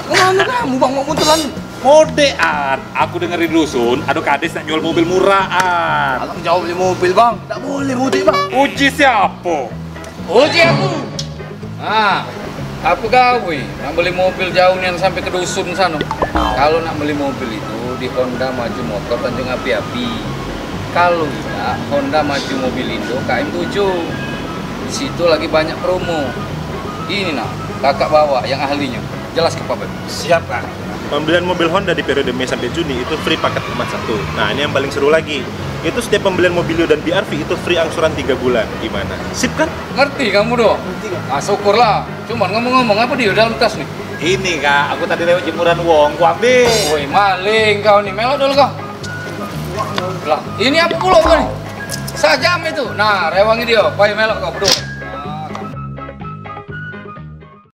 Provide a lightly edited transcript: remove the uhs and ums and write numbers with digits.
Mana kamu bang mau buntelan? Modean, aku dengar di dusun, ada kades nak jual mobil murahan. Alang jauh beli mobil bang, tak boleh mudik bang. Uji siapa? Uji aku. Nah, aku gawe nak beli mobil jauh yang sampai ke dusun sana. Kalau nak beli mobil itu di Honda Maju Motor Tanjung Api-Api. Kalau tidak, Honda Maju Mobil Indo KM7. Di situ lagi banyak promo. Ini nak, kakak bawa yang ahlinya. Jelas ke Pak Ben. Siap kan? Pembelian mobil Honda di periode Mei sampai Juni itu free paket hemat 1. Nah, ini yang paling seru lagi. Itu setiap pembelian Mobilio dan BRV itu free angsuran 3 bulan. Gimana? Sip kan? Ngerti kamu dong? Ah, syukurlah. Cuman ngomong-ngomong apa dia dalam tas nih? Ini kak, aku tadi lewat jemuran wong, ku ambil. Woi, maling kau nih. Melo dulu kau. Lah, ini apa pula kau nih? Sajam itu. Nah, rewangi dia. Pai melok kau berdua.